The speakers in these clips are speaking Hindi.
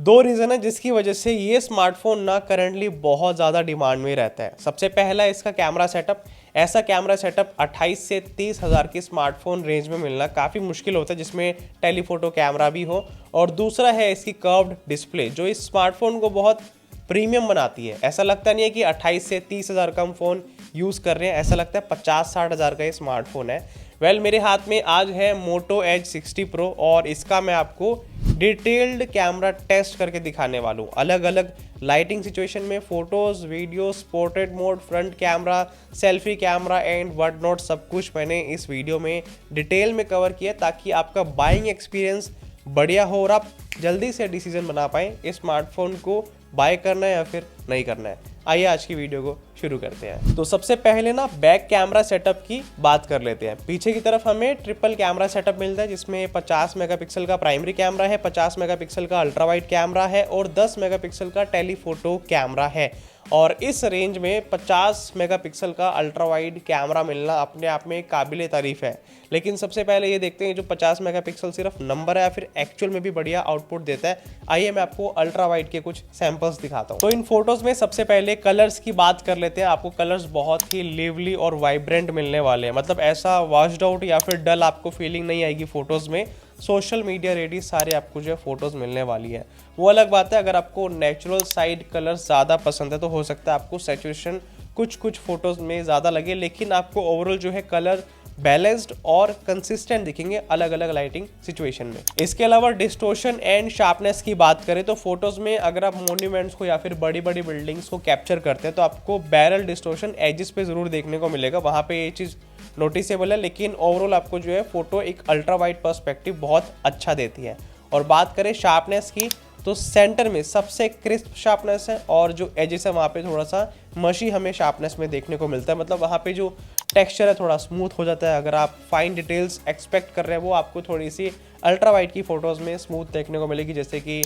दो रीज़न है जिसकी वजह से ये स्मार्टफोन ना करंटली बहुत ज़्यादा डिमांड में रहता है। सबसे पहला इसका कैमरा सेटअप। ऐसा कैमरा सेटअप 28 से 30 हज़ार की स्मार्टफोन रेंज में मिलना काफ़ी मुश्किल होता है जिसमें टेलीफोटो कैमरा भी हो। और दूसरा है इसकी कर्व्ड डिस्प्ले जो इस स्मार्टफोन को बहुत प्रीमियम बनाती है। ऐसा लगता नहीं है कि 28 से 30 हज़ार का हम फ़ोन यूज़ कर रहे हैं, ऐसा लगता है 50-60 हज़ार का ये स्मार्टफोन है। मेरे हाथ में आज है मोटो एज 60 प्रो और इसका मैं आपको डिटेल्ड कैमरा टेस्ट करके दिखाने वाला हूँ। अलग अलग लाइटिंग सिचुएशन में photos, videos, portrait mode, front camera, selfie camera and what not सब कुछ मैंने इस वीडियो में डिटेल में कवर किया ताकि आपका बाइंग एक्सपीरियंस बढ़िया हो और आप जल्दी से डिसीजन बना पाएँ इस स्मार्टफोन को बाय करना है या फिर नहीं करना है। आइए आज की वीडियो को शुरू करते हैं। तो सबसे पहले ना बैक कैमरा सेटअप की बात कर लेते हैं। पीछे की तरफ हमें ट्रिपल कैमरा सेटअप मिलता है जिसमें 50 मेगापिक्सल का प्राइमरी कैमरा है, 50 मेगापिक्सल का अल्ट्रा वाइड कैमरा है और 10 मेगापिक्सल का टेलीफोटो कैमरा है। और इस रेंज में 50 मेगापिक्सल का अल्ट्रा वाइड कैमरा मिलना अपने आप में काबिले तारीफ है। लेकिन सबसे पहले ये देखते हैं जो 50 मेगापिक्सल सिर्फ नंबर है या फिर एक्चुअल में भी बढ़िया आउटपुट देता है। आइए मैं आपको अल्ट्रा वाइड के कुछ सैंपल्स दिखाता हूँ। तो इन फोटोज में सबसे पहले कलर्स की बात कर लेते हैं। आपको कलर्स बहुत ही लिवली और वाइब्रेंट मिलने वाले हैं, मतलब ऐसा वॉश्ड आउट या फिर डल आपको फीलिंग नहीं आएगी फोटोज में। सोशल मीडिया रेडी सारे आपको जो है फोटोज मिलने वाली है। वो अलग बात है, अगर आपको नेचुरल साइड कलर ज़्यादा पसंद है तो हो सकता है आपको सैचुरेशन कुछ फोटोज में ज़्यादा लगे, लेकिन आपको ओवरऑल जो है कलर बैलेंस्ड और कंसिस्टेंट दिखेंगे अलग अलग लाइटिंग सिचुएशन में। इसके अलावा डिस्टोर्शन एंड शार्पनेस की बात करें तो फोटोज में अगर आप मॉन्यूमेंट्स को या फिर बड़ी बड़ी बिल्डिंग्स को कैप्चर करते हैं तो आपको बैरल डिस्टोर्शन एजेस पे जरूर देखने को मिलेगा, वहाँ पे ये चीज़ नोटिसेबल है। लेकिन ओवरऑल आपको जो है फोटो एक अल्ट्रा वाइड पर्सपेक्टिव बहुत अच्छा देती है। और बात करें शार्पनेस की तो सेंटर में सबसे क्रिस्प शार्पनेस है और जो एजेस है वहाँ पे थोड़ा सा मशी हमें शार्पनेस में देखने को मिलता है, मतलब वहाँ पे जो टेक्सचर है थोड़ा स्मूथ हो जाता है। अगर आप फाइन डिटेल्स एक्सपेक्ट कर रहे हैं वो आपको थोड़ी सी अल्ट्रा वाइड की फ़ोटोज़ में स्मूथ देखने को मिलेगी, जैसे कि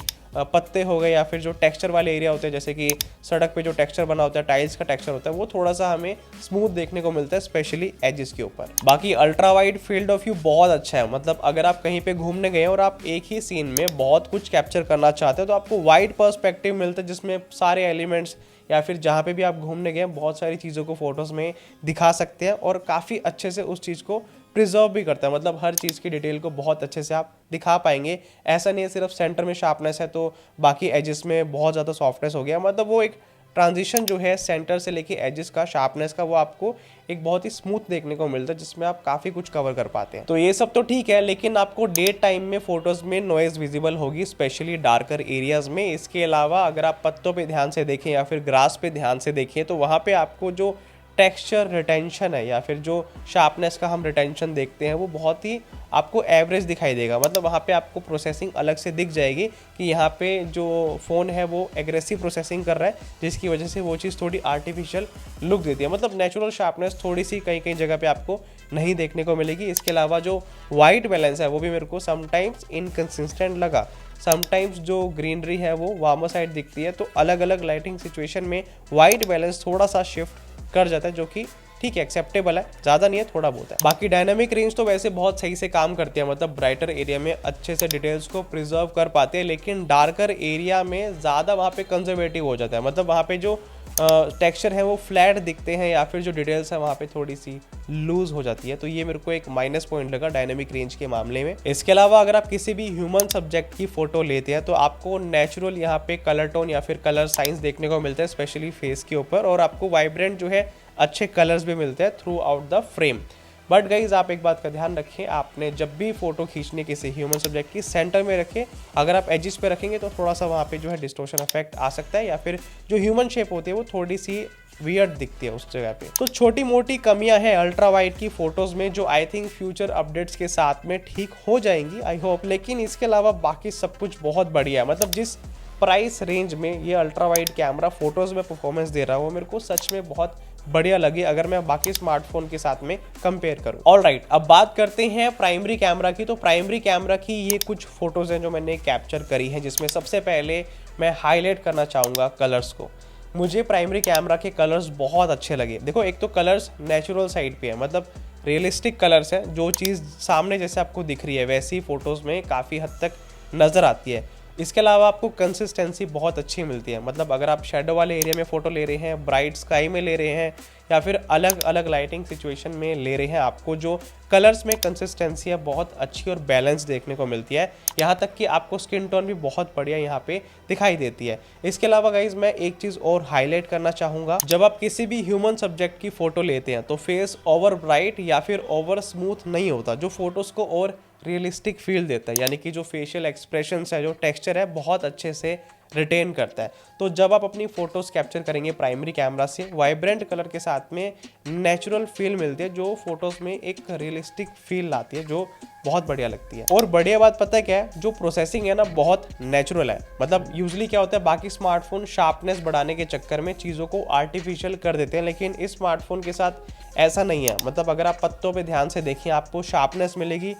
पत्ते हो गए या फिर जो टेक्सचर वाले एरिया होते हैं, जैसे कि सड़क पे जो टेक्सचर बना होता है, टाइल्स का टेक्सचर होता है, वो थोड़ा सा हमें स्मूथ देखने को मिलता है स्पेशली एजेस के ऊपर। बाकी ultra wide field of view बहुत अच्छा है, मतलब अगर आप कहीं पे घूमने गए और आप एक ही सीन में बहुत कुछ कैप्चर करना चाहते हैं तो आपको वाइड पर्सपेक्टिव मिलता है जिसमें सारे एलिमेंट्स या फिर जहाँ पे भी आप घूमने गए बहुत सारी चीज़ों को फोटोज़ में दिखा सकते हैं और काफ़ी अच्छे से उस चीज़ को प्रिजर्व भी करता है, मतलब हर चीज़ की डिटेल को बहुत अच्छे से आप दिखा पाएंगे। ऐसा नहीं है सिर्फ सेंटर में शार्पनेस है तो बाकी एजेस में बहुत ज़्यादा सॉफ्टनेस हो गया, मतलब वो एक ट्रांजिशन जो है सेंटर से लेके एजेस का शार्पनेस का वो आपको एक बहुत ही स्मूथ देखने को मिलता है जिसमें आप काफ़ी कुछ कवर कर पाते हैं। तो ये सब तो ठीक है, लेकिन आपको डे टाइम में फोटोज़ में नॉइज़ विजिबल होगी स्पेशली डार्कर एरियाज़ में। इसके अलावा अगर आप पत्तों पे ध्यान से देखें या फिर ग्रास पे ध्यान से देखें तो वहाँ पे आपको जो टेक्सचर रिटेंशन है या फिर जो शार्पनेस का हम रिटेंशन देखते हैं वो बहुत ही आपको एवरेज दिखाई देगा, मतलब वहाँ पे आपको प्रोसेसिंग अलग से दिख जाएगी कि यहाँ पे जो फ़ोन है वो एग्रेसिव प्रोसेसिंग कर रहा है जिसकी वजह से वो चीज़ थोड़ी आर्टिफिशियल लुक देती है, मतलब नेचुरल शार्पनेस थोड़ी सी कहीं कहीं जगह पे आपको नहीं देखने को मिलेगी। इसके अलावा जो वाइट बैलेंस है वो भी मेरे को समटाइम्स इनकन्सिस्टेंट लगा, समटाइम्स जो ग्रीनरी है वो वार्मर साइड दिखती है, तो अलग अलग लाइटिंग सिचुएशन में वाइट बैलेंस थोड़ा सा शिफ्ट कर जाता है जो कि ठीक है, एक्सेप्टेबल है, ज़्यादा नहीं है, थोड़ा बहुत है। बाकी डायनामिक रेंज तो वैसे बहुत सही से काम करती है, मतलब ब्राइटर एरिया में अच्छे से डिटेल्स को प्रिजर्व कर पाते हैं, लेकिन डार्कर एरिया में ज़्यादा वहाँ पे कंजर्वेटिव हो जाता है, मतलब वहाँ पे जो टेक्सचर है वो फ्लैट दिखते हैं या फिर जो डिटेल्स है वहाँ पे थोड़ी सी लूज हो जाती है, तो ये मेरे को एक माइनस पॉइंट लगा डायनामिक रेंज के मामले में। इसके अलावा अगर आप किसी भी ह्यूमन सब्जेक्ट की फोटो लेते हैं तो आपको नेचुरल यहाँ पे कलर टोन या फिर कलर साइंस देखने को मिलता है स्पेशली फेस के ऊपर, और आपको वाइब्रेंट जो है अच्छे कलर्स भी मिलते हैं through out the frame. But guys आप एक बात का ध्यान रखें, आपने जब भी फोटो खींचने किसी ह्यूमन सब्जेक्ट की सेंटर में रखें, अगर आप एजिस पे रखेंगे तो थोड़ा सा वहाँ पे जो है डिस्टोर्शन इफेक्ट आ सकता है या फिर जो ह्यूमन शेप होती है वो थोड़ी सी वियर्ड दिखती है उस जगह पे। तो छोटी मोटी कमियां हैं अल्ट्रा वाइड की फोटोज में जो आई थिंक फ्यूचर अपडेट्स के साथ में ठीक हो जाएंगी आई होप, लेकिन इसके अलावा बाकी सब कुछ बहुत बढ़िया है, मतलब जिस प्राइस रेंज में ये अल्ट्रा वाइड कैमरा फोटोज में परफॉर्मेंस दे रहा है वो मेरे को सच में बहुत बढ़िया लगी अगर मैं बाकी स्मार्टफोन के साथ में कंपेयर करूं। ऑलराइट, अब बात करते हैं प्राइमरी कैमरा की। तो प्राइमरी कैमरा की ये कुछ फोटोज हैं जो मैंने कैप्चर करी हैं, जिसमें सबसे पहले मैं हाईलाइट करना चाहूँगा कलर्स को। मुझे प्राइमरी कैमरा के कलर्स बहुत अच्छे लगे। देखो, एक तो कलर्स नेचुरल साइड पे है, मतलब रियलिस्टिक कलर्स है, जो चीज़ सामने जैसे आपको दिख रही है वैसी फोटोज़ में काफ़ी हद तक नज़र आती है। इसके अलावा आपको कंसिस्टेंसी बहुत अच्छी मिलती है, मतलब अगर आप शेडो वाले एरिया में फ़ोटो ले रहे हैं, ब्राइट स्काई में ले रहे हैं या फिर अलग अलग लाइटिंग सिचुएशन में ले रहे हैं, आपको जो कलर्स में कंसिस्टेंसी है बहुत अच्छी और बैलेंस देखने को मिलती है। यहाँ तक कि आपको स्किन टोन भी बहुत बढ़िया यहाँ पे दिखाई देती है। इसके अलावा गाइज मैं एक चीज़ और हाईलाइट करना चाहूँगा, जब आप किसी भी ह्यूमन सब्जेक्ट की फ़ोटो लेते हैं तो फेस ओवर ब्राइट या फिर ओवर स्मूथ नहीं होता, जो फोटोज़ को और रियलिस्टिक फील देता है, यानी कि जो फेशियल एक्सप्रेशंस है, जो टेक्सचर है, बहुत अच्छे से रिटेन करता है। तो जब आप अपनी फ़ोटोज़ कैप्चर करेंगे प्राइमरी कैमरा से, वाइब्रेंट कलर के साथ में नेचुरल फील मिलती है, जो फोटोज़ में एक रियलिस्टिक फील लाती है, जो बहुत बढ़िया लगती है। और बढ़िया बात पता है क्या है, जो प्रोसेसिंग है ना बहुत नेचुरल है। मतलब यूजली क्या होता है, बाकी स्मार्टफोन शार्पनेस बढ़ाने के चक्कर में चीज़ों को आर्टिफिशियल कर देते हैं, लेकिन इस स्मार्टफोन के साथ ऐसा नहीं है। मतलब अगर आप पत्तों पे ध्यान से देखिए, आपको शार्पनेस मिलेगी,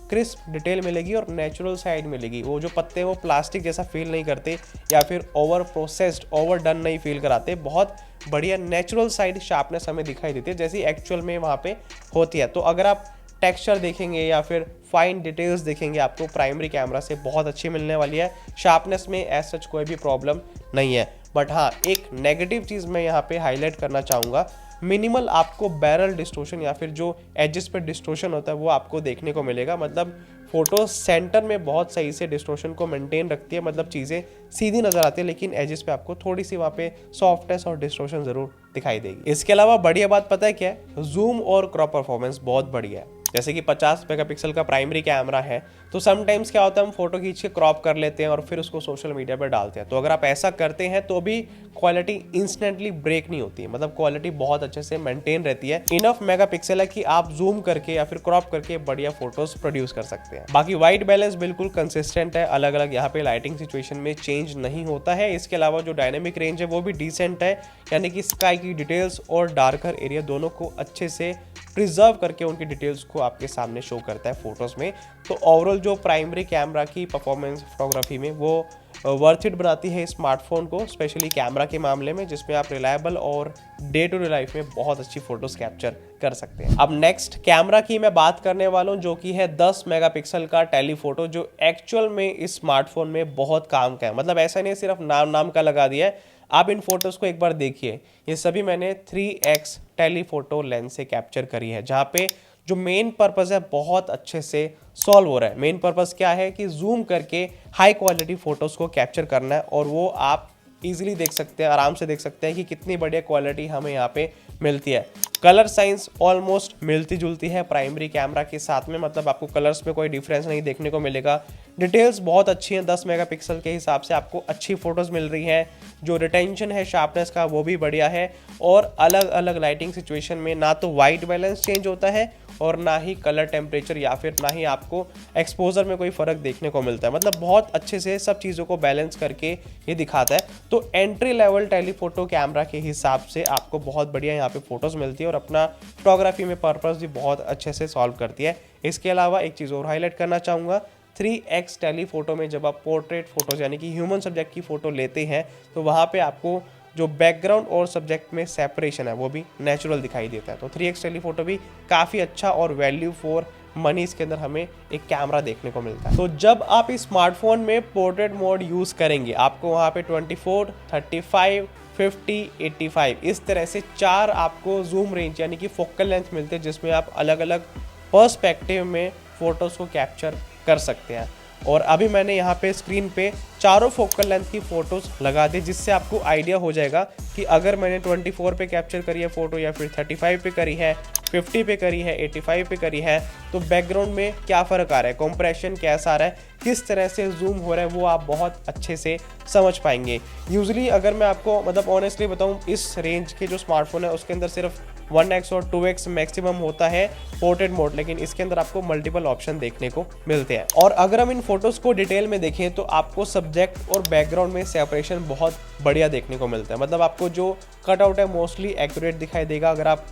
क्रिस्प डिटेल मिलेगी और नेचुरल साइड मिलेगी। वो जो पत्ते हैं वो प्लास्टिक जैसा फील नहीं करते या फिर ओवर प्रोसेस्ड, ओवर डन नहीं फील कराते। बहुत बढ़िया नेचुरल साइड शार्पनेस हमें दिखाई देती है, जैसी एक्चुअल में वहाँ पे होती है। तो अगर आप टेक्सचर देखेंगे या फिर फाइन डिटेल्स देखेंगे, आपको प्राइमरी कैमरा से बहुत अच्छी मिलने वाली है। शार्पनेस में एज सच कोई भी प्रॉब्लम नहीं है। बट हाँ, एक नेगेटिव चीज़ मैं यहाँ पे हाईलाइट करना चाहूँगा, मिनिमल आपको बैरल डिस्टोर्शन या फिर जो एजेस पे डिस्टोर्शन होता है वो आपको देखने को मिलेगा। मतलब फोटो सेंटर में बहुत सही से डिस्टोर्शन को मेंटेन रखती है, मतलब चीज़ें सीधी नज़र आती है, लेकिन एजेस पे आपको थोड़ी सी वहाँ पे सॉफ्टनेस और डिस्टोर्शन ज़रूर दिखाई देगी। इसके अलावा बढ़िया बात पता है क्या है, जूम और क्रॉप परफॉर्मेंस बहुत बढ़िया है। जैसे कि 50 मेगापिक्सल का प्राइमरी कैमरा है, तो समटाइम्स क्या होता है, हम फोटो खींच के क्रॉप कर लेते हैं और फिर उसको सोशल मीडिया पर डालते हैं। तो अगर आप ऐसा करते हैं तो भी क्वालिटी इंस्टेंटली ब्रेक नहीं होती है, मतलब क्वालिटी बहुत अच्छे से मेंटेन रहती है। इनफ मेगापिक्सल है कि आप जूम करके या फिर क्रॉप करके बढ़िया फोटोज प्रोड्यूस कर सकते हैं। बाकी वाइट बैलेंस बिल्कुल कंसिस्टेंट है, अलग अलग यहाँ पे लाइटिंग सिचुएशन में चेंज नहीं होता है। इसके अलावा जो डायनेमिक रेंज है वो भी डिसेंट है, यानी कि स्काई की डिटेल्स और डार्कर एरिया दोनों को अच्छे से प्रिजर्व करके उनकी डिटेल्स को आपके सामने शो करता है फोटोज़ में। तो ओवरऑल जो प्राइमरी कैमरा की परफॉर्मेंस फोटोग्राफी में वो वर्थ इट बनाती है स्मार्टफोन को, स्पेशली कैमरा के मामले में, जिसमें आप रिलायबल और डे टू डे लाइफ में बहुत अच्छी फोटोज कैप्चर कर सकते हैं। अब नेक्स्ट कैमरा की मैं बात करने वाला हूँ, जो कि है 10 मेगापिक्सल का टेलीफोटो, जो एक्चुअल में इस स्मार्टफोन में बहुत काम का है। मतलब ऐसा नहीं सिर्फ नाम का लगा दिया है, आप इन फोटोज़ को एक बार देखिए। ये सभी मैंने 3x टेलीफोटो लेंस से कैप्चर करी है, जहाँ पे जो मेन पर्पज़ है बहुत अच्छे से सॉल्व हो रहा है। मेन पर्पज़ क्या है कि जूम करके हाई क्वालिटी फ़ोटोज़ को कैप्चर करना है, और वो आप इजीली देख सकते हैं, आराम से देख सकते हैं कि कितनी बढ़िया क्वालिटी हमें यहाँ पे मिलती है। कलर साइंस ऑलमोस्ट मिलती जुलती है प्राइमरी कैमरा के साथ में, मतलब आपको कलर्स में कोई डिफरेंस नहीं देखने को मिलेगा। डिटेल्स बहुत अच्छी हैं, 10 मेगापिक्सल के हिसाब से आपको अच्छी फ़ोटोज़ मिल रही हैं। जो रिटेंशन है शार्पनेस का वो भी बढ़िया है, और अलग अलग लाइटिंग सिचुएशन में ना तो वाइट बैलेंस चेंज होता है और ना ही कलर टेम्परेचर या फिर ना ही आपको एक्सपोजर में कोई फ़र्क देखने को मिलता है। मतलब बहुत अच्छे से सब चीज़ों को बैलेंस करके ये दिखाता है। तो एंट्री लेवल टेलीफोटो कैमरा के हिसाब से आपको बहुत बढ़िया यहाँ पे फ़ोटोज़ मिलती है और अपना फोटोग्राफी में पर्पस भी बहुत अच्छे से सॉल्व करती है। इसके अलावा एक चीज़ और हाईलाइट करना चाहूँगा, 3x टेलीफोटो में जब आप पोर्ट्रेट फोटोज़ यानी कि ह्यूमन सब्जेक्ट की फ़ोटो लेते हैं तो वहाँ पे आपको जो बैकग्राउंड और सब्जेक्ट में सेपरेशन है वो भी नेचुरल दिखाई देता है। तो 3x टेलीफोटो भी काफ़ी अच्छा और वैल्यू फॉर मनी इसके अंदर हमें एक कैमरा देखने को मिलता है। तो जब आप इस स्मार्टफोन में पोर्ट्रेट मोड यूज़ करेंगे, आपको वहाँ पे 24, 35, 50, 85 इस तरह से 4 आपको जूम रेंज यानी कि फोकल लेंथ मिलते हैं, जिसमें आप अलग अलग पर्सपेक्टिव में फ़ोटोज़ को कैप्चर कर सकते हैं। और अभी मैंने यहाँ पे स्क्रीन पे चारों फोकल लेंथ की फ़ोटोज़ लगा दी, जिससे आपको आइडिया हो जाएगा कि अगर मैंने 24 पे कैप्चर करी है फ़ोटो या फिर 35 पे करी है, 50 पे करी है, 85 पे करी है, तो बैकग्राउंड में क्या फ़र्क आ रहा है, कंप्रेशन कैसा आ रहा है, किस तरह से जूम हो रहा है, वो आप बहुत अच्छे से समझ पाएंगे। यूजुअली अगर मैं आपको मतलब ऑनेस्टली बताऊँ, इस रेंज के जो स्मार्टफोन है उसके अंदर सिर्फ 1x और 2x मैक्सिमम होता है पोर्ट्रेट मोड, लेकिन इसके अंदर आपको मल्टीपल ऑप्शन देखने को मिलते हैं। और अगर हम इन फोटोज़ को डिटेल में देखें तो आपको सब्जेक्ट और बैकग्राउंड में सेपरेशन बहुत बढ़िया देखने को मिलता है। मतलब आपको जो कटआउट है मोस्टली एक्यूरेट दिखाई देगा। अगर आप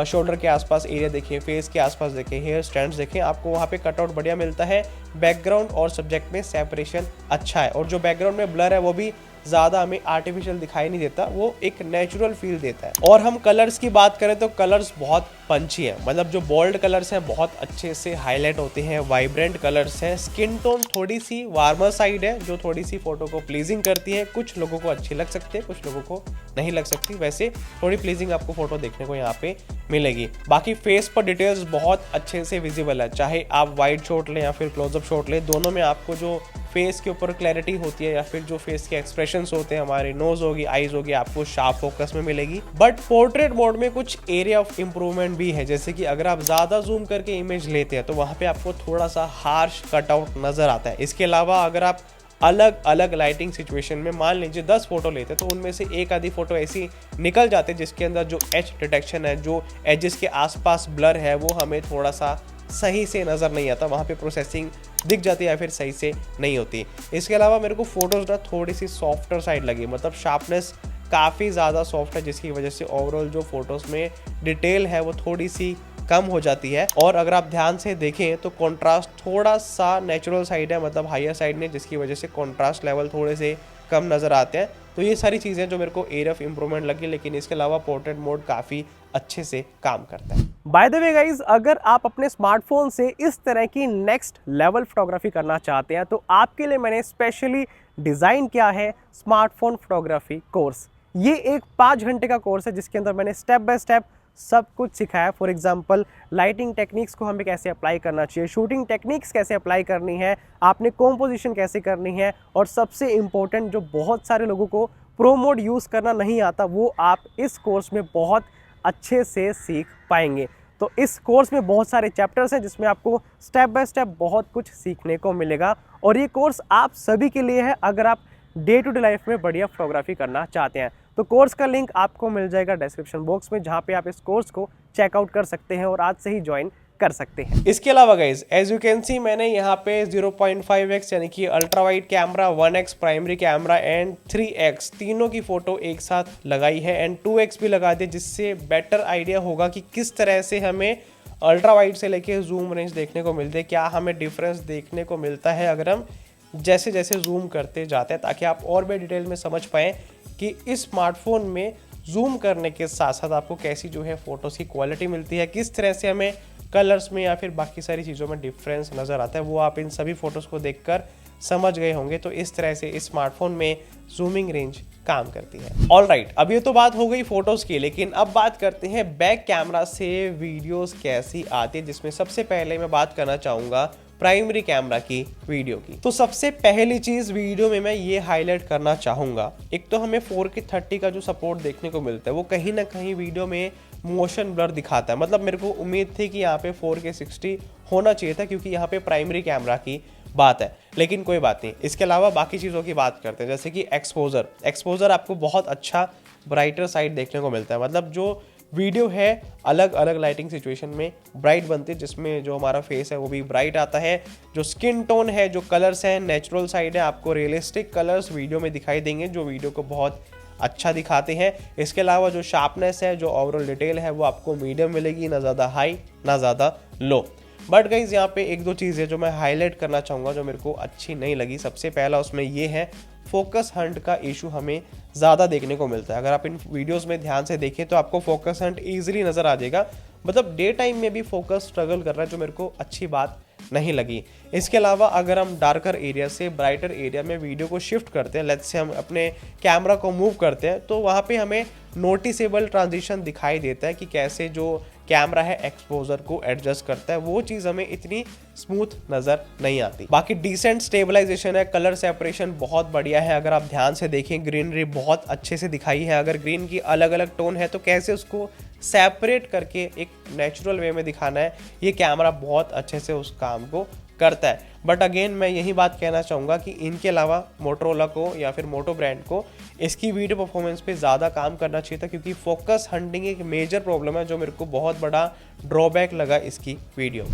शोल्डर के आसपास एरिया देखें, फेस के आसपास देखें, हेयर स्टैंड्स देखें, आपको वहाँ पे कटआउट बढ़िया मिलता है। बैकग्राउंड और सब्जेक्ट में सेपरेशन अच्छा है, और जो बैकग्राउंड में ब्लर है वो भी ज़्यादा हमें आर्टिफिशियल दिखाई नहीं देता, वो एक नेचुरल फील देता है। और हम कलर्स की बात करें तो कलर्स बहुत पंची है, मतलब जो बोल्ड कलर्स हैं बहुत अच्छे से हाईलाइट होते हैं, वाइब्रेंट कलर्स हैं। स्किन टोन थोड़ी सी वार्मर साइड है जो थोड़ी सी फोटो को प्लीजिंग करती है, कुछ लोगों को अच्छी लग सकती है, कुछ लोगों को नहीं लग सकती, वैसे थोड़ी प्लीजिंग आपको फोटो देखने को यहाँ पे मिलेगी। बाकी फेस पर डिटेल्स बहुत अच्छे से विजिबल है, चाहे आप वाइड शॉट लें या फिर क्लोजअप शॉट लें, दोनों में आपको जो फेस के ऊपर क्लैरिटी होती है या फिर जो फेस के एक्सप्रेशंस होते हैं, हमारे नोज होगी, आईज होगी, आपको शार्प फोकस में मिलेगी। बट पोर्ट्रेट मोड में कुछ एरिया ऑफ इंप्रूवमेंट भी है, जैसे कि अगर आप ज्यादा जूम करके इमेज लेते हैं तो वहां पे आपको थोड़ा सा हार्श कटआउट नजर आता है। इसके अलावा अगर आप अलग अलग लाइटिंग सिचुएशन में मान लीजिए 10 फोटो लेते हैं तो उनमें से एक आधी फोटो ऐसी निकल जाते हैं जिसके अंदर जो एज डिटेक्शन है, जो एजेस के आसपास ब्लर है, वो हमें थोड़ा सा सही से नज़र नहीं आता, वहाँ पे प्रोसेसिंग दिख जाती है या फिर सही से नहीं होती। इसके अलावा मेरे को फोटोज़ ना थोड़ी सी सॉफ्टर साइड लगी, मतलब शार्पनेस काफ़ी ज़्यादा सॉफ्ट है, जिसकी वजह से ओवरऑल जो फोटोज़ में डिटेल है वो थोड़ी सी कम हो जाती है। और अगर आप ध्यान से देखें तो कंट्रास्ट थोड़ा सा नेचुरल साइड है, मतलब हायर साइड में, जिसकी वजह से कंट्रास्ट लेवल थोड़े से कम नज़र आते हैं। तो ये सारी चीज़ें जो मेरे को एरिया ऑफ इम्प्रूवमेंट लगी, लेकिन इसके अलावा पोर्ट्रेट मोड काफ़ी अच्छे से काम करता है। बाय द वे गाइज, अगर आप अपने स्मार्टफोन से इस तरह की नेक्स्ट लेवल फोटोग्राफी करना चाहते हैं तो आपके लिए मैंने स्पेशली डिज़ाइन किया है स्मार्टफोन फोटोग्राफी कोर्स। ये एक 5 घंटे का कोर्स है जिसके अंदर मैंने स्टेप बाय स्टेप सब कुछ सिखाया। फॉर एग्जांपल लाइटिंग टेक्निक्स को हमें कैसे अप्लाई करना चाहिए, शूटिंग टेक्निक्स कैसे अप्लाई करनी है, आपने कॉम्पोजिशन कैसे करनी है, और सबसे इम्पोर्टेंट जो बहुत सारे लोगों को प्रो मोड यूज़ करना नहीं आता, वो आप इस कोर्स में बहुत अच्छे से सीख पाएंगे। तो इस कोर्स में बहुत सारे चैप्टर्स हैं जिसमें आपको स्टेप बाय स्टेप बहुत कुछ सीखने को मिलेगा। और ये कोर्स आप सभी के लिए है अगर आप डे टू डे लाइफ में बढ़िया फोटोग्राफी करना चाहते हैं। तो कोर्स का लिंक आपको मिल जाएगा डिस्क्रिप्शन बॉक्स में, जहाँ पे आप इस कोर्स को चेकआउट कर सकते हैं और आज से ही ज्वाइन कर सकते हैं। इसके अलावा guys, as you can see, मैंने यहाँ पे 0.5x यानी कि ultra wide camera, 1x primary camera and 3x तीनों की फोटो एक साथ लगाई है, एंड 2x भी लगा दी, जिससे बेटर आइडिया होगा कि किस तरह से हमें अल्ट्रा वाइड से लेके जूम रेंज देखने को मिलते हैं, क्या हमें डिफरेंस देखने को मिलता है अगर हम जैसे जैसे जूम करते जाते हैं, ताकि आप और भी डिटेल में समझ पाएँ कि इस स्मार्टफोन में जूम करने के साथ साथ आपको कैसी जो है फोटोज़ की क्वालिटी मिलती है, किस तरह से हमें कलर्स में या फिर बाकी सारी चीज़ों में डिफरेंस नज़र आता है, वो आप इन सभी फ़ोटोज़ को देखकर समझ गए होंगे। तो इस तरह से इस स्मार्टफोन में जूमिंग रेंज काम करती है। ऑलराइट, अब ये तो बात हो गई फोटोज़ की, लेकिन अब बात करते हैं बैक कैमरा से वीडियोज़ कैसी आती है, जिसमें सबसे पहले मैं बात करना चाहूँगा प्राइमरी कैमरा की वीडियो की। तो सबसे पहली चीज वीडियो में मैं ये हाईलाइट करना चाहूंगा, एक तो हमें 4K 30 का जो सपोर्ट देखने को मिलता है वो कहीं ना कहीं वीडियो में मोशन ब्लर दिखाता है। मतलब मेरे को उम्मीद थी कि यहाँ पे 4K 60 होना चाहिए था, क्योंकि यहाँ पे प्राइमरी कैमरा की बात है, लेकिन कोई बात नहीं। इसके अलावा बाकी चीज़ों की बात करते हैं, जैसे कि एक्सपोजर आपको बहुत अच्छा ब्राइटर साइड देखने को मिलता है। मतलब जो वीडियो है अलग अलग लाइटिंग सिचुएशन में ब्राइट बनती है, जिसमें जो हमारा फेस है वो भी ब्राइट आता है। जो स्किन टोन है, जो कलर्स हैं, नेचुरल साइड है, आपको रियलिस्टिक कलर्स वीडियो में दिखाई देंगे जो वीडियो को बहुत अच्छा दिखाते हैं। इसके अलावा जो शार्पनेस है, जो ओवरऑल डिटेल है, वो आपको मीडियम मिलेगी, ना ज़्यादा हाई ना ज़्यादा लो। बट गाइज यहाँ पे एक दो चीज़ें जो मैं हाईलाइट करना चाहूँगा जो मेरे को अच्छी नहीं लगी। सबसे पहला उसमें ये है फोकस हंट का इशू हमें ज़्यादा देखने को मिलता है। अगर आप इन वीडियोस में ध्यान से देखें तो आपको फोकस हंट ईजिली नज़र आ जाएगा, मतलब डे टाइम में भी फोकस स्ट्रगल कर रहा है, जो मेरे को अच्छी बात नहीं लगी। इसके अलावा अगर हम डार्कर एरिया से ब्राइटर एरिया में वीडियो को शिफ्ट करते हैं, लेट्स से हम अपने कैमरा को मूव करते हैं, तो वहाँ पे हमें नोटिसेबल ट्रांजिशन दिखाई देता है कि कैसे जो कैमरा है एक्सपोजर को एडजस्ट करता है, वो चीज़ हमें इतनी स्मूथ नज़र नहीं आती। बाकी डिसेंट स्टेबलाइजेशन है, कलर सेपरेशन बहुत बढ़िया है। अगर आप ध्यान से देखें, ग्रीनरी बहुत अच्छे से दिखाई है। अगर ग्रीन की अलग अलग टोन है तो कैसे उसको सेपरेट करके एक नेचुरल वे में दिखाना है, ये कैमरा बहुत अच्छे से उस काम को करता है। बट अगेन मैं यही बात कहना चाहूँगा कि इनके अलावा मोटोरोला को या फिर मोटो ब्रांड को इसकी वीडियो परफॉर्मेंस पे ज़्यादा काम करना चाहिए था, क्योंकि फोकस हंटिंग एक मेजर प्रॉब्लम है जो मेरे को बहुत बड़ा ड्रॉबैक लगा इसकी वीडियो।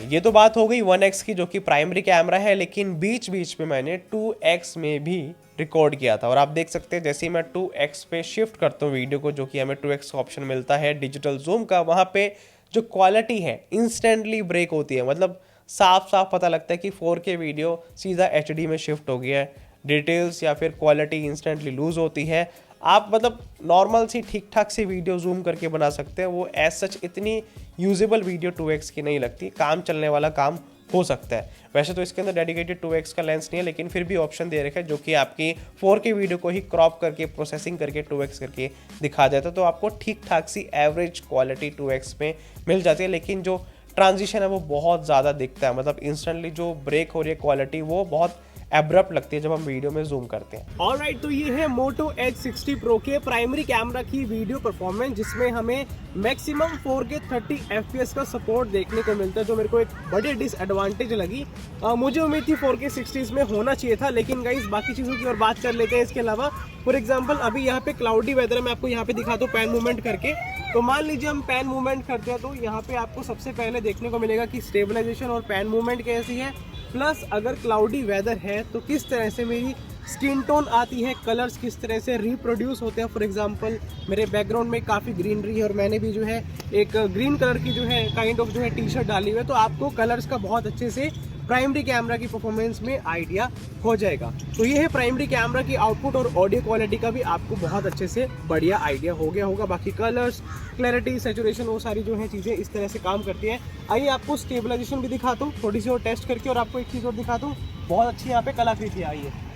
ये तो बात हो गई 1x की, जो कि प्राइमरी कैमरा है, लेकिन बीच बीच में मैंने 2x में भी रिकॉर्ड किया था। और आप देख सकते हैं जैसे ही मैं 2x पे शिफ्ट करता हूँ वीडियो को, जो कि हमें 2x का ऑप्शन मिलता है डिजिटल जूम का, वहाँ पे जो क्वालिटी है इंस्टेंटली ब्रेक होती है। मतलब साफ साफ पता लगता है कि 4K वीडियो सीधा HD में शिफ्ट हो गया है, डिटेल्स या फिर क्वालिटी इंस्टेंटली लूज़ होती है। आप मतलब नॉर्मल सी ठीक ठाक सी वीडियो जूम करके बना सकते हैं, वो एज सच इतनी यूजेबल वीडियो 2x की नहीं लगती, काम चलने वाला काम हो सकता है। वैसे तो इसके अंदर डेडिकेटेड 2x का लेंस नहीं है, लेकिन फिर भी ऑप्शन दे रखा है जो कि आपकी 4K वीडियो को ही क्रॉप करके प्रोसेसिंग करके 2x करके दिखा देता है, तो आपको ठीक ठाक सी एवरेज क्वालिटी 2x में मिल जाती है। लेकिन जो ट्रांजिशन है वो बहुत ज़्यादा दिखता है, मतलब इंस्टेंटली जो ब्रेक हो रही है क्वालिटी वो बहुत एब्रप्ट लगती है जब हम वीडियो में जूम करते हैं। ऑलराइट, तो ये है Moto X60 Pro के प्राइमरी कैमरा की वीडियो परफॉर्मेंस, जिसमें हमें मैक्सिमम 4K 30 FPS का सपोर्ट देखने को मिलता है, जो मेरे को एक बड़ी डिसएडवांटेज लगी। मुझे उम्मीद थी 4K 60s में होना चाहिए था, लेकिन गाइस बाकी चीज़ों की और बात कर लेते हैं। इसके अलावा फॉर एग्जाम्पल अभी यहाँ पे क्लाउडी वेदर है, मैं आपको यहाँ पे दिखाता हूँ पैन मूवमेंट करके। तो मान लीजिए हम पैन मूवमेंट करते हैं तो यहाँ पे आपको सबसे पहले देखने को मिलेगा कि स्टेबलाइजेशन और पैन मूवमेंट कैसी है, प्लस अगर क्लाउडी वेदर है तो किस तरह से मेरी स्किन टोन आती है, कलर्स किस तरह से रिप्रोड्यूस होते हैं। फॉर एग्जांपल मेरे बैकग्राउंड में काफ़ी ग्रीनरी है और मैंने भी जो है एक ग्रीन कलर की जो है काइंड ऑफ जो है टी शर्ट डाली हुई है, तो आपको कलर्स का बहुत अच्छे से प्राइमरी कैमरा की परफॉर्मेंस में आइडिया हो जाएगा। तो ये है प्राइमरी कैमरा की आउटपुट, और ऑडियो क्वालिटी का भी आपको बहुत अच्छे से बढ़िया आइडिया हो गया होगा। बाकी कलर्स, क्लैरिटी, सैचुरेशन, वो सारी जो है चीज़ें इस तरह से काम करती हैं। आइए आपको स्टेबलाइजेशन भी दिखाता हूँ थोड़ी सी और टेस्ट करके, और आपको एक चीज़ और दिखाता हूँ, बहुत अच्छी यहाँ पे कलाकृति आई है।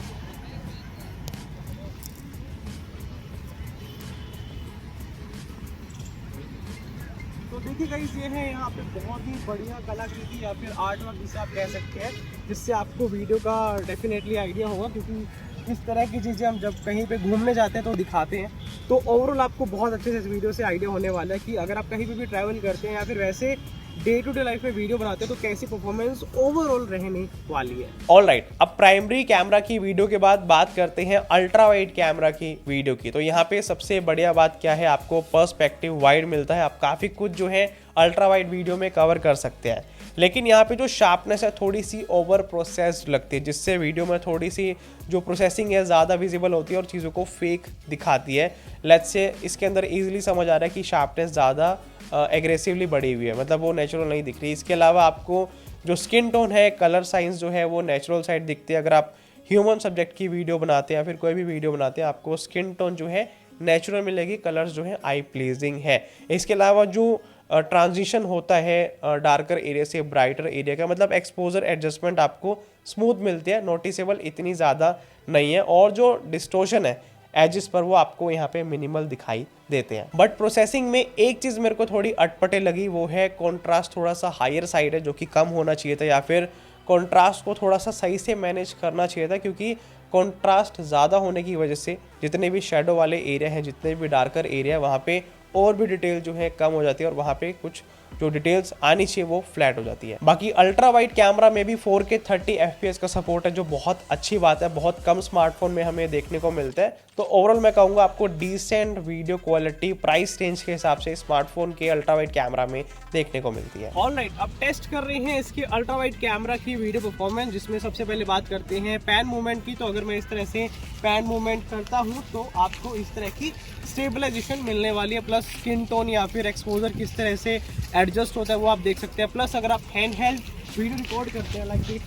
तो देखिए गाइस, ये है यहाँ पे बहुत ही बढ़िया कलाकृति या फिर आर्ट वर्क जिसे आप कह सकते हैं, जिससे आपको वीडियो का डेफिनेटली आइडिया होगा, क्योंकि इस तरह की चीज़ें हम जब कहीं पे घूमने जाते हैं तो दिखाते हैं। तो ओवरऑल आपको बहुत अच्छे से इस वीडियो से आइडिया होने वाला है कि अगर आप कहीं पे भी ट्रैवल करते हैं या फिर वैसे डे टू डे लाइफ में वीडियो बनाते हैं तो कैसी परफॉर्मेंस ओवरऑल रहने वाली है। ऑलराइट, अब प्राइमरी कैमरा की वीडियो के बाद बात करते हैं अल्ट्रा वाइड कैमरा की वीडियो की। तो यहाँ पे सबसे बढ़िया बात क्या है, आपको पर्सपेक्टिव वाइड मिलता है, आप काफ़ी कुछ जो है अल्ट्रा वाइड वीडियो में कवर कर सकते हैं। लेकिन यहाँ पे जो शार्पनेस है थोड़ी सी ओवर प्रोसेस्ड लगती है, जिससे वीडियो में थोड़ी सी जो प्रोसेसिंग है ज़्यादा विजिबल होती है और चीज़ों को फेक दिखाती है। लेट्स से इसके अंदर ईजिली समझ आ रहा है कि शार्पनेस ज़्यादा एग्रेसिवली बढ़ी हुई है, मतलब वो नेचुरल नहीं दिख रही। इसके अलावा आपको जो स्किन टोन है, कलर साइंस जो है वो नेचुरल साइड दिखती है। अगर आप ह्यूमन सब्जेक्ट की वीडियो बनाते हैं या फिर कोई भी वीडियो बनाते हैं, आपको स्किन टोन जो है नेचुरल मिलेगी, कलर्स जो है आई प्लीजिंग है। इसके अलावा जो ट्रांजिशन होता है डार्कर एरिया से ब्राइटर एरिया का, मतलब एक्सपोजर एडजस्टमेंट आपको स्मूथ मिलती है, नोटिसेबल इतनी ज़्यादा नहीं है। और जो डिस्टोर्शन है एजेस पर वो आपको यहाँ पे मिनिमल दिखाई देते हैं। बट प्रोसेसिंग में एक चीज़ मेरे को थोड़ी अटपटे लगी, वो है कॉन्ट्रास्ट थोड़ा सा हायर साइड है, जो कि कम होना चाहिए था, या फिर कॉन्ट्रास्ट को थोड़ा सा सही से मैनेज करना चाहिए था, क्योंकि कॉन्ट्रास्ट ज़्यादा होने की वजह से जितने भी शेडो वाले एरिया हैं, जितने भी डार्कर एरिया है, वहाँ पे और भी डिटेल जो है कम हो जाती है और वहाँ पे कुछ जो डिटेल्स आनी चाहिए वो फ्लैट हो जाती है। बाकी अल्ट्रा वाइड कैमरा में भी 4K 30 FPS का सपोर्ट है, जो बहुत अच्छी बात है, बहुत कम स्मार्टफोन में हमें देखने को मिलता है। तो ओवरऑल मैं कहूँगा आपको decent video quality price range के हिसाब से स्मार्टफोन के अल्ट्रा वाइड कैमरा में देखने को मिलती है। ऑलराइट, अब टेस्ट कर रहे हैं इसके अल्ट्रा वाइड कैमरा की वीडियो परफॉर्मेंस, जिसमें सबसे पहले बात करते हैं पैन मूवमेंट की। तो अगर मैं इस तरह से पैन मूवमेंट करता हूँ तो आपको इस तरह की स्टेबलाइजेशन मिलने वाली है, प्लस स्किन टोन या फिर एक्सपोजर किस तरह से एडजस्ट होता है वो आप देख सकते हैं। प्लस अगर आप हैंड हेल्ड वीडियो रिकॉर्ड करते हैं, लाइक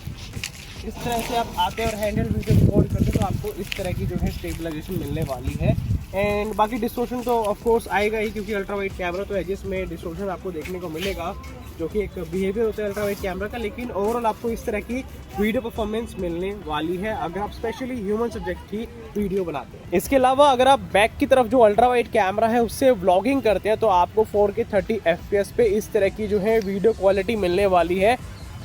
इस तरह से आप आते हैं और हैंड हेल्ड वीडियो रिकॉर्ड करते हैं, तो आपको इस तरह की जो है स्टेबलाइजेशन मिलने वाली है। एंड बाकी डिस्टोर्शन तो ऑफ कोर्स आएगा ही, क्योंकि अल्ट्रा वाइड कैमरा तो एजेस में डिस्टोर्शन आपको देखने को मिलेगा, जो कि एक बिहेवियर होता है अल्ट्रा वाइड कैमरा का। लेकिन ओवरऑल आपको इस तरह की वीडियो परफॉर्मेंस मिलने वाली है अगर आप स्पेशली ह्यूमन सब्जेक्ट की वीडियो बनाते हैं। इसके अलावा अगर आप बैक की तरफ जो अल्ट्रा वाइड कैमरा है उससे व्लॉगिंग करते हैं, तो आपको 4K 30 FPS पे इस तरह की जो है वीडियो क्वालिटी मिलने वाली है।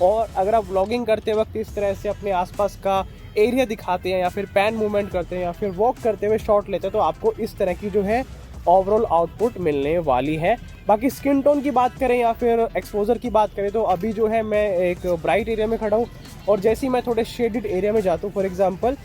और अगर आप व्लॉगिंग करते वक्त इस तरह से अपने आसपास का एरिया दिखाते हैं या फिर पैन मूवमेंट करते हैं या फिर वॉक करते हुए शॉट लेते हैं, तो आपको इस तरह की जो है ओवरऑल आउटपुट मिलने वाली है। बाकी स्किन टोन की बात करें या फिर एक्सपोजर की बात करें, तो अभी जो है मैं एक ब्राइट एरिया में खड़ा हूँ, और जैसे ही मैं थोड़े शेडेड एरिया में जाता हूँ, फॉर एग्जांपल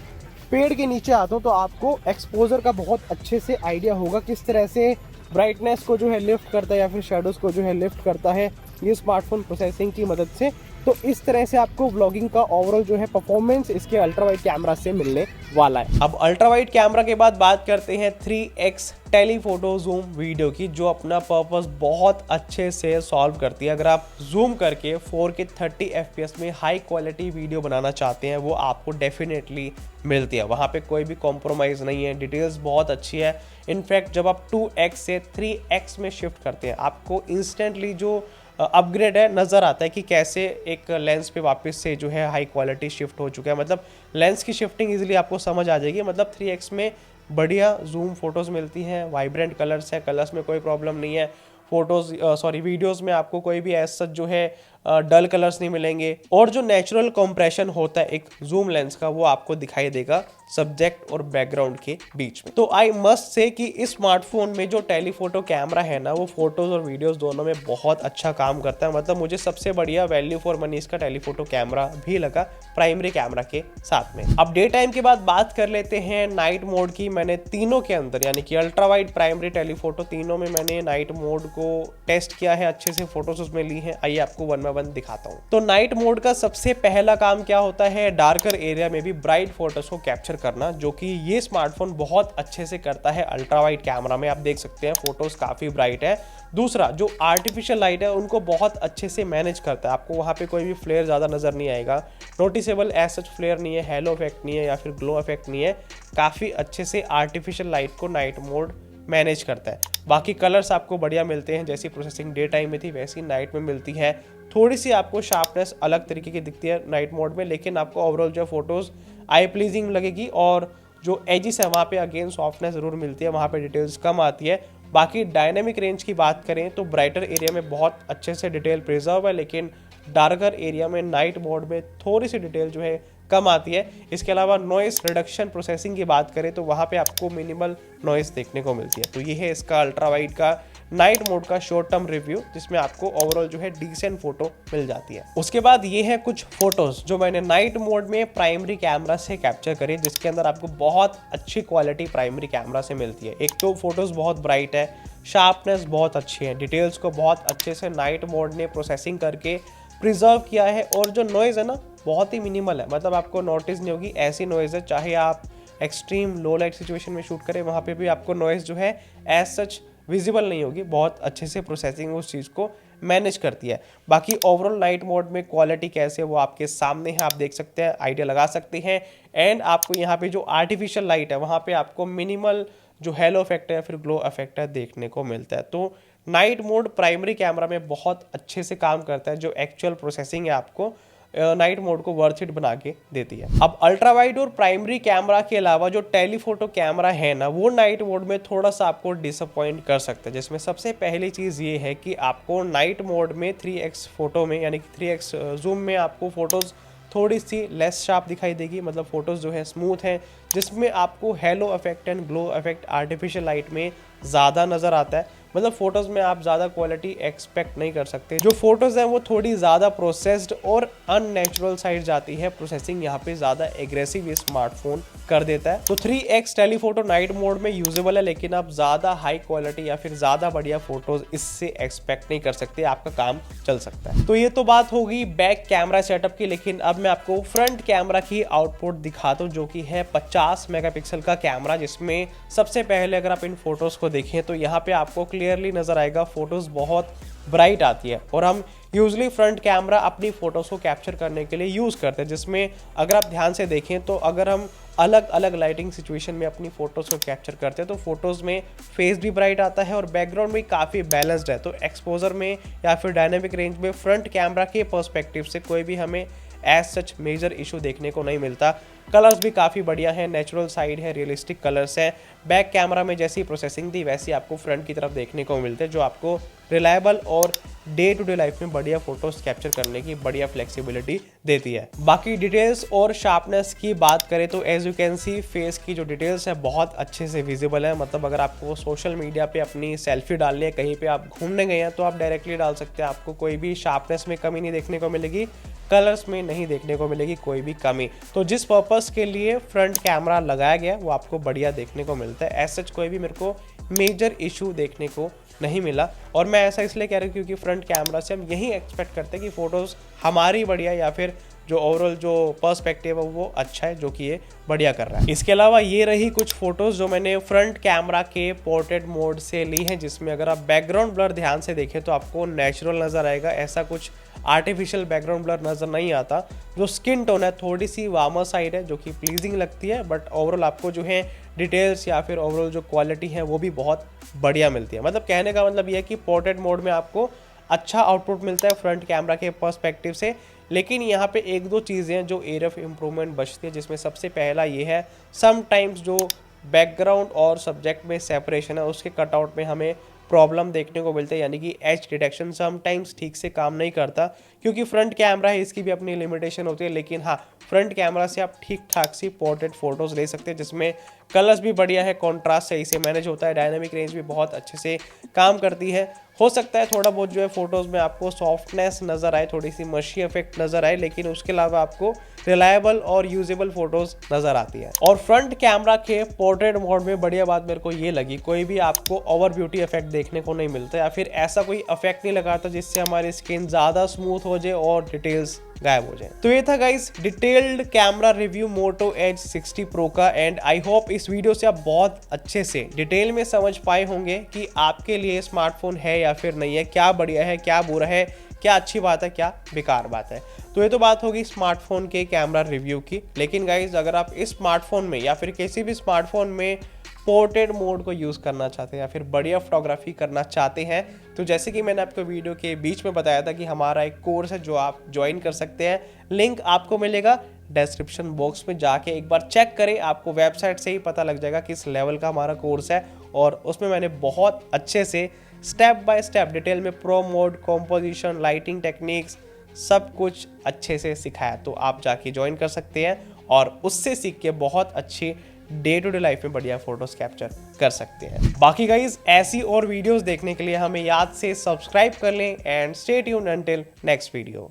पेड़ के नीचे आता हूँ, तो आपको एक्सपोजर का बहुत अच्छे से आइडिया होगा किस तरह से ब्राइटनेस को जो है लिफ्ट करता है या फिर शेडोज़ को जो है लिफ्ट करता है ये स्मार्टफोन प्रोसेसिंग की मदद से। तो इस तरह से आपको व्लॉगिंग का ओवरऑल जो है परफॉर्मेंस इसके अल्ट्रा वाइड कैमरा से मिलने वाला है। अब अल्ट्रा वाइड कैमरा के बाद बात करते हैं 3x टेलीफोटो जूम वीडियो की, जो अपना पर्पस बहुत अच्छे से सॉल्व करती है। अगर आप जूम करके 4K 30 FPS में हाई क्वालिटी वीडियो बनाना चाहते हैं, वो आपको डेफिनेटली मिलती है। वहाँ पे कोई भी कॉम्प्रोमाइज़ नहीं है, डिटेल्स बहुत अच्छी है। इनफैक्ट जब आप 2x से 3x में शिफ्ट करते हैं, आपको इंस्टेंटली जो अपग्रेड है नज़र आता है कि कैसे एक लेंस पे वापस से जो है हाई क्वालिटी शिफ्ट हो चुका है। मतलब लेंस की शिफ्टिंग इजीली आपको समझ आ जाएगी। मतलब 3x में बढ़िया जूम फोटोज़ मिलती हैं, वाइब्रेंट कलर्स है, कलर्स में कोई प्रॉब्लम नहीं है। वीडियोस में आपको कोई भी ऐसा जो है डल कलर्स नहीं मिलेंगे, और जो नेचुरल कंप्रेशन होता है एक जूम लेंस का, वो आपको दिखाई देगा सब्जेक्ट और बैकग्राउंड के बीच में। तो आई मस्ट से कि इस स्मार्टफोन में जो टेलीफोटो कैमरा है ना, वो फोटोज और वीडियोस दोनों में बहुत अच्छा काम करता है। मतलब मुझे सबसे बढ़िया वैल्यू फॉर मनी इसका टेलीफोटो कैमरा भी लगा प्राइमरी कैमरा के साथ में। अब डे टाइम के बाद बात कर लेते हैं नाइट मोड की। मैंने तीनों के अंदर यानी कि अल्ट्रा वाइड, प्राइमरी, टेलीफोटो, तीनों में मैंने नाइट मोड को टेस्ट किया है, अच्छे से फोटोज उसमें ली हैं। आइए आपको वन बाय वन दिखाता हूँ। तो नाइट मोड का सबसे पहला काम क्या होता है, डार्कर एरिया में भी ब्राइट फोटोज को कैप्चर करना, जो कि ये स्मार्टफोन बहुत अच्छे से करता है। अल्ट्रा वाइड कैमरा में आप देख सकते हैं फोटोज काफी ब्राइट है। दूसरा, जो आर्टिफिशियल लाइट है उनको बहुत अच्छे से मैनेज करता है। आपको वहाँ पे कोई भी फ्लेयर ज़्यादा नज़र नहीं आएगा, नोटिसेबल एज सच फ्लेयर नहीं है, हेलो इफेक्ट नहीं है या फिर ग्लो इफेक्ट नहीं है। काफ़ी अच्छे से आर्टिफिशियल लाइट को नाइट मोड मैनेज करता है। बाकी कलर्स आपको बढ़िया मिलते हैं, जैसी प्रोसेसिंग डे टाइम में थी वैसी नाइट में मिलती है। थोड़ी सी आपको शार्पनेस अलग तरीके की दिखती है नाइट मोड में, लेकिन आपको ओवरऑल जो फोटोज़ आई प्लीजिंग लगेगी। और जो एजिस है वहाँ पे अगेन सॉफ्टनेस ज़रूर मिलती है, वहाँ पे डिटेल्स कम आती है। बाकी डायनेमिक रेंज की बात करें तो ब्राइटर एरिया में बहुत अच्छे से डिटेल प्रिजर्व है, लेकिन डार्कर एरिया में नाइट मोड में थोड़ी सी डिटेल जो है कम आती है। इसके अलावा नॉइस रिडक्शन प्रोसेसिंग की बात करें तो वहाँ पे आपको मिनिमल नॉइस देखने को मिलती है। तो ये है इसका अल्ट्रा वाइड का नाइट मोड का शॉर्ट टर्म रिव्यू, जिसमें आपको ओवरऑल जो है डिसेंट फोटो मिल जाती है। उसके बाद ये है कुछ फोटोज जो मैंने नाइट मोड में प्राइमरी कैमरा से कैप्चर करी, जिसके अंदर आपको बहुत अच्छी क्वालिटी प्राइमरी कैमरा से मिलती है। एक तो फोटोज बहुत ब्राइट है, शार्पनेस बहुत अच्छी है, डिटेल्स को बहुत अच्छे से नाइट मोड ने प्रोसेसिंग करके प्रिजर्व किया है, और जो नॉइज़ है ना बहुत ही मिनिमल है। मतलब आपको नोटिस नहीं होगी ऐसी नॉइज़ है, चाहे आप एक्सट्रीम लो लाइट सिचुएशन में शूट करें वहाँ पे भी आपको नॉइज़ जो है एज सच विजिबल नहीं होगी। बहुत अच्छे से प्रोसेसिंग उस चीज़ को मैनेज करती है। बाकी ओवरऑल नाइट मोड में क्वालिटी कैसे है वो आपके सामने है, आप देख सकते हैं, आइडिया लगा सकते हैं। एंड आपको यहाँ पे जो आर्टिफिशियल लाइट है वहाँ पे आपको मिनिमल जो हेलो इफेक्ट है फिर ग्लो इफेक्ट है देखने को मिलता है। तो नाइट मोड प्राइमरी कैमरा में बहुत अच्छे से काम करता है। जो एक्चुअल प्रोसेसिंग है आपको नाइट मोड को वर्थ इट बना के देती है। अब अल्ट्रा वाइड और प्राइमरी कैमरा के अलावा जो टेलीफोटो कैमरा है ना, वो नाइट मोड में थोड़ा सा आपको डिसअपॉइंट कर सकता है। जिसमें सबसे पहली चीज़ ये है कि आपको नाइट मोड में 3x फोटो में यानी कि 3x जूम में आपको फोटोज़ थोड़ी सी लेस शार्प दिखाई देगी। मतलब फोटोज़ जो है स्मूथ हैं, जिसमें आपको hello effect and glow effect artificial light में ज़्यादा नज़र आता है। मतलब फोटोज़ में आप ज़्यादा क्वालिटी एक्सपेक्ट नहीं कर सकते। जो फोटोज़ हैं वो थोड़ी ज़्यादा प्रोसेस्ड और अननेचुरल साइड जाती है। प्रोसेसिंग यहाँ पे ज़्यादा एग्रेसिव ये स्मार्टफोन कर देता है। तो 3x टेलीफोटो नाइट मोड में यूजेबल है, लेकिन आप ज़्यादा हाई क्वालिटी या फिर ज़्यादा बढ़िया फोटोज़ इससे एक्सपेक्ट नहीं कर सकते। आपका काम चल सकता है। तो ये तो बात होगी बैक कैमरा सेटअप की, लेकिन अब मैं आपको फ्रंट कैमरा की आउटपुट दिखाता हूँ, जो कि है 50 मेगापिक्सल का कैमरा। जिसमें सबसे पहले अगर आप इन फोटोज़ को देखें तो यहाँ पे आपको क्लियरली नज़र आएगा फोटोज़ बहुत ब्राइट आती है। और हम यूजली फ्रंट कैमरा अपनी फ़ोटोज़ को कैप्चर करने के लिए यूज़ करते हैं, जिसमें अगर आप ध्यान से देखें तो अगर हम अलग अलग लाइटिंग सिचुएशन में अपनी फ़ोटोज़ को कैप्चर करते हैं तो फोटोज़ में फेस भी ब्राइट आता है और बैकग्राउंड भी काफ़ी बैलेंस्ड है। तो एक्सपोजर में या फिर डायनेमिक रेंज में फ्रंट कैमरा के पर्सपेक्टिव से कोई भी हमें एज सच मेजर इशू देखने को नहीं मिलता। कलर्स भी काफ़ी बढ़िया हैं, नेचुरल साइड है, रियलिस्टिक कलर्स हैं। बैक कैमरा में जैसी प्रोसेसिंग थी वैसी आपको फ्रंट की तरफ देखने को मिलते हैं, जो आपको रिलायबल और डे टू डे लाइफ में बढ़िया फोटोज कैप्चर करने की बढ़िया फ्लेक्सिबिलिटी देती है। बाकी डिटेल्स और शार्पनेस की बात करें तो as you can see face की जो डिटेल्स है बहुत अच्छे से विजिबल है। मतलब अगर आपको सोशल मीडिया पे अपनी सेल्फी डालनी है, कहीं पे आप घूमने गए हैं तो आप डायरेक्टली डाल सकते हैं, आपको कोई भी शार्पनेस में कमी नहीं देखने को मिलेगी। कलर्स में नहीं देखने को मिलेगी कोई भी कमी। तो जिस पर्पस के लिए फ्रंट कैमरा लगाया गया वो आपको बढ़िया देखने को मिलता है। ऐसा कोई भी मेरे को मेजर इशू देखने को नहीं मिला। और मैं ऐसा इसलिए कह रहा हूँ क्योंकि फ्रंट कैमरा से हम यही एक्सपेक्ट करते हैं कि फ़ोटोज़ हमारी बढ़िया या फिर जो ओवरऑल जो पर्सपेक्टिव है वो अच्छा है, जो कि ये बढ़िया कर रहा है। इसके अलावा ये रही कुछ फोटोज़ जो मैंने फ्रंट कैमरा के पोर्ट्रेट मोड से ली हैं, जिसमें अगर आप बैकग्राउंड ब्लर ध्यान से देखें तो आपको नेचुरल नज़र आएगा, ऐसा कुछ आर्टिफिशियल बैकग्राउंड ब्लर नज़र नहीं आता। जो स्किन टोन है थोड़ी सी वार्मर साइड है जो कि प्लीजिंग लगती है, बट ओवरऑल आपको जो है डिटेल्स या फिर ओवरऑल जो क्वालिटी है वो भी बहुत बढ़िया मिलती है। मतलब कहने का मतलब ये है कि पोर्ट्रेट मोड में आपको अच्छा आउटपुट मिलता है फ्रंट कैमरा के पर्सपेक्टिव से। लेकिन यहाँ पे एक दो चीज़ें हैं जो एरिया ऑफ इम्प्रूवमेंट बचती है, जिसमें सबसे पहला ये है समटाइम्स जो बैकग्राउंड और सब्जेक्ट में सेपरेशन है उसके कटआउट में हमें प्रॉब्लम देखने को मिलता है, यानी कि एज डिटेक्शन समटाइम्स ठीक से काम नहीं करता। क्योंकि फ्रंट कैमरा है इसकी भी अपनी लिमिटेशन होती है, लेकिन हाँ फ्रंट कैमरा से आप ठीक ठाक सी पोर्ट्रेट फोटोज़ ले सकते हैं जिसमें कलर्स भी बढ़िया है, कॉन्ट्रास्ट सही से मैनेज होता है, डायनामिक रेंज भी बहुत अच्छे से काम करती है। हो सकता है थोड़ा बहुत जो है फोटोज़ में आपको सॉफ्टनेस नज़र आए, थोड़ी सी मशी इफेक्ट नज़र आए, लेकिन उसके अलावा आपको रिलायबल और यूजेबल फोटोज़ नज़र आती है। और फ्रंट कैमरा के पोर्ट्रेट मोड में बढ़िया बात मेरे को ये लगी, कोई भी आपको ओवर ब्यूटी इफेक्ट देखने को नहीं मिलता या फिर ऐसा कोई इफेक्ट नहीं लगाता जिससे हमारी स्किन ज़्यादा स्मूथ हो जाए और डिटेल्स गायब हो जाए। तो ये था guys detailed camera review Moto Edge 60 pro का। एंड आई होप इस वीडियो से आप बहुत अच्छे से डिटेल में समझ पाए होंगे कि आपके लिए स्मार्टफोन है या फिर नहीं है, क्या बढ़िया है, क्या बुरा है, क्या अच्छी बात है, क्या बेकार बात है। तो ये तो बात होगी स्मार्टफोन के कैमरा रिव्यू की। लेकिन गाइज अगर आप इस स्मार्टफोन में या फिर किसी भी स्मार्टफोन में पोर्ट्रेट मोड को यूज़ करना चाहते हैं या फिर बढ़िया फोटोग्राफी करना चाहते हैं, तो जैसे कि मैंने आपको वीडियो के बीच में बताया था कि हमारा एक कोर्स है जो आप ज्वाइन कर सकते हैं। लिंक आपको मिलेगा डिस्क्रिप्शन बॉक्स में, जाके एक बार चेक करें, आपको वेबसाइट से ही पता लग जाएगा किस लेवल का हमारा कोर्स है। और उसमें मैंने बहुत अच्छे से स्टेप बाय स्टेप डिटेल में pro mode, composition, lighting techniques सब कुछ अच्छे से सिखाया। तो आप जाके ज्वाइन कर सकते हैं और उससे सीख के बहुत अच्छी डे टू डे लाइफ में बढ़िया फोटोज कैप्चर कर सकते हैं। बाकी गाइज ऐसी और वीडियोस देखने के लिए हमें याद से सब्सक्राइब कर लें and stay tuned until next video.